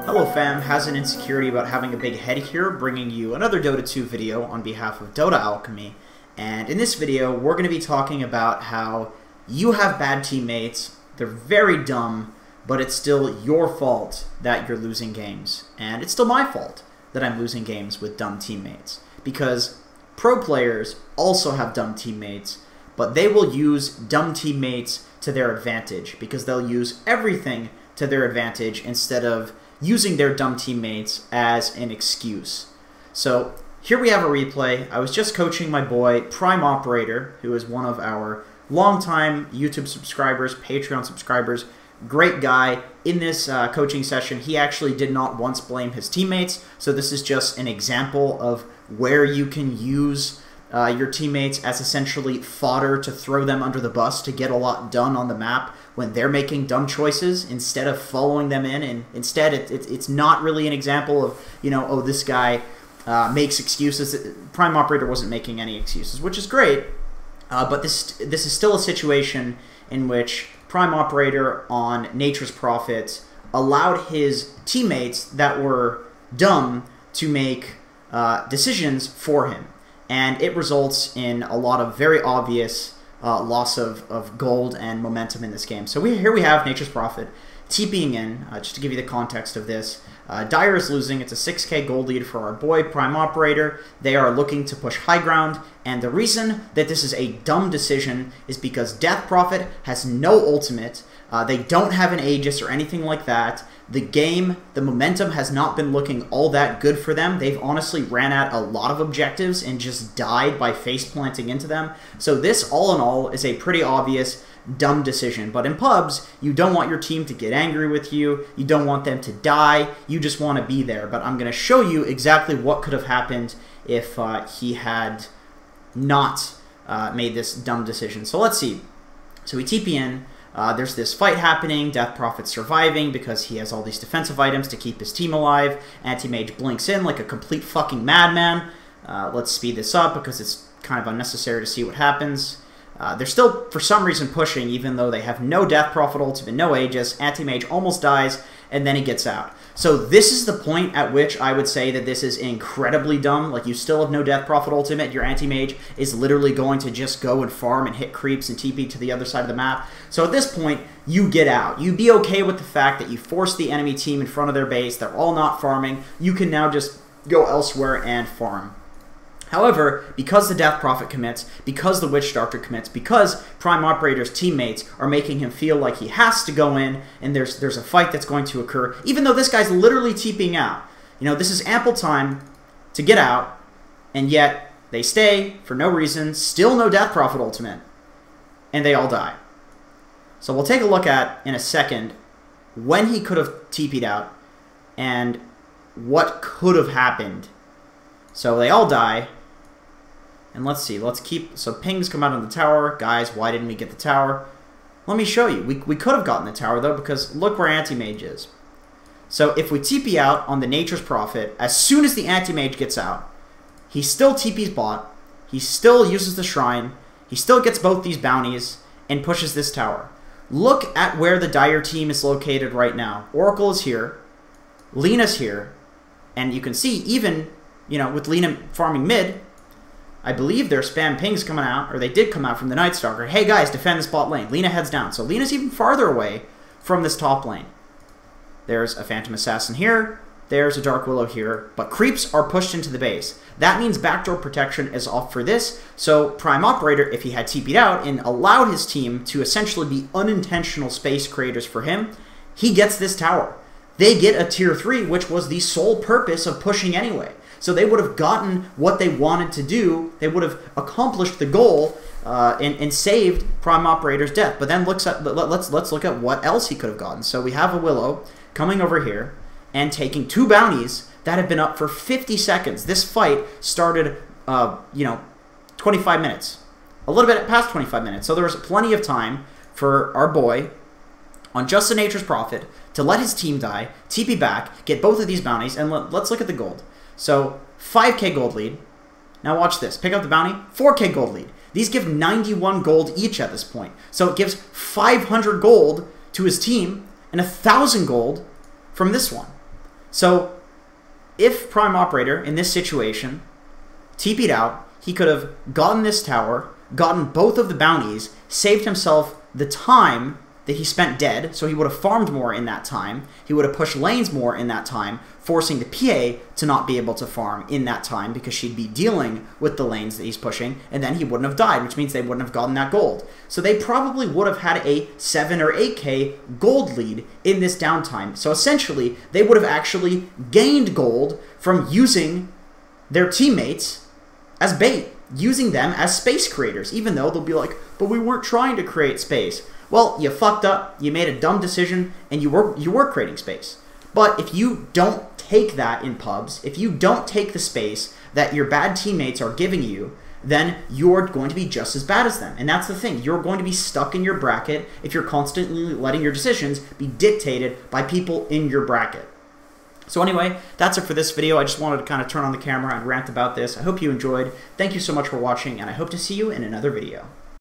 Hello fam, has an insecurity about having a big head here, bringing you another Dota 2 video on behalf of Dota Alchemy. And in this video, we're going to be talking about how you have bad teammates, they're very dumb, but it's still your fault that you're losing games. And it's still my fault that I'm losing games with dumb teammates. Because pro players also have dumb teammates, but they will use dumb teammates to their advantage, because they'll use everything to their advantage instead of using their dumb teammates as an excuse. So here we have a replay. I was just coaching my boy Prime Operator, who is one of our longtime YouTube subscribers, Patreon subscribers. Great guy. In this coaching session, he actually did not once blame his teammates. So this is just an example of where you can use your teammates as essentially fodder to throw them under the bus to get a lot done on the map when they're making dumb choices instead of following them in. And instead, it's not really an example of, you know, oh, this guy makes excuses. Prime Operator wasn't making any excuses, which is great. But this is still a situation in which Prime Operator on Nature's Prophet allowed his teammates that were dumb to make decisions for him. And it results in a lot of very obvious loss of gold and momentum in this game. So here we have Nature's Prophet TPing in, just to give you the context of this. Dire is losing. It's a 6k gold lead for our boy Prime Operator. They are looking to push high ground, and the reason that this is a dumb decision is because Death Prophet has no ultimate. They don't have an Aegis or anything like that. The game, the momentum has not been looking all that good for them. They've honestly ran at a lot of objectives and just died by face planting into them. So this, all in all, is a pretty obvious dumb decision. But in pubs, you don't want your team to get angry with you. You don't want them to die. You just want to be there. But I'm going to show you exactly what could have happened if he had not made this dumb decision. So let's see. So we TP in. There's this fight happening. Death Prophet's surviving because he has all these defensive items to keep his team alive. Anti-Mage blinks in like a complete fucking madman. Let's speed this up because it's kind of unnecessary to see what happens. They're still, for some reason, pushing, even though they have no Death Prophet ultimate, no Aegis. Anti-Mage almost dies, and then he gets out. So this is the point at which I would say that this is incredibly dumb. Like, you still have no Death Prophet ultimate. Your Anti-Mage is literally going to just go and farm and hit creeps and TP to the other side of the map. So at this point, you get out. You be okay with the fact that you forced the enemy team in front of their base. They're all not farming. You can now just go elsewhere and farm. However, because the Death Prophet commits, because the Witch Doctor commits, because Prime Operator's teammates are making him feel like he has to go in and there's a fight that's going to occur, even though this guy's literally TPing out. You know, this is ample time to get out, and yet they stay for no reason, still no Death Prophet ultimate, and they all die. So we'll take a look at, in a second, when he could have TP'd out and what could have happened. So they all die. And let's see, let's keep, so pings come out on the tower. Guys, why didn't we get the tower? Let me show you. We could have gotten the tower, though, because look where Anti-Mage is. So if we TP out on the Nature's Prophet, as soon as the Anti-Mage gets out, he still TP's bot, he still uses the Shrine, he still gets both these bounties, and pushes this tower. Look at where the Dire team is located right now. Oracle is here, Lena's here, and you can see even, you know, with Lena farming mid, I believe their spam pings coming out, or they did come out from the Night Stalker. Hey guys, defend this bot lane. Lena heads down. So Lena's even farther away from this top lane. There's a Phantom Assassin here. There's a Dark Willow here. But creeps are pushed into the base. That means backdoor protection is off for this. So Prime Operator, if he had TP'd out and allowed his team to essentially be unintentional space creators for him, he gets this tower. They get a tier 3, which was the sole purpose of pushing anyway. So they would have gotten what they wanted to do. They would have accomplished the goal and saved Prime Operator's death. But then let's look at what else he could have gotten. So we have a Willow coming over here and taking 2 bounties that have been up for 50 seconds. This fight started, 25 minutes. A little bit past 25 minutes. So there was plenty of time for our boy on just the Nature's Prophet to let his team die, TP back, get both of these bounties, and let's look at the gold. So 5k gold lead, Now watch this. Pick up the bounty. 4K gold lead. These give 91 gold each at this point. So it gives 500 gold to his team and 1,000 gold from this one. So if Prime Operator in this situation TP'd out, he could have gotten this tower, gotten both of the bounties, saved himself the time that he spent dead, so he would have farmed more in that time. He would have pushed lanes more in that time, forcing the PA to not be able to farm in that time because she'd be dealing with the lanes that he's pushing, and then he wouldn't have died, which means they wouldn't have gotten that gold. So they probably would have had a 7 or 8K gold lead in this downtime. So essentially, they would have actually gained gold from using their teammates as bait, using them as space creators, even though they'll be like, but we weren't trying to create space. Well, you fucked up, you made a dumb decision, and you were creating space. But if you don't take that in pubs, if you don't take the space that your bad teammates are giving you, then you're going to be just as bad as them. And that's the thing. You're going to be stuck in your bracket if you're constantly letting your decisions be dictated by people in your bracket. So anyway, that's it for this video. I just wanted to kind of turn on the camera and rant about this. I hope you enjoyed. Thank you so much for watching, and I hope to see you in another video.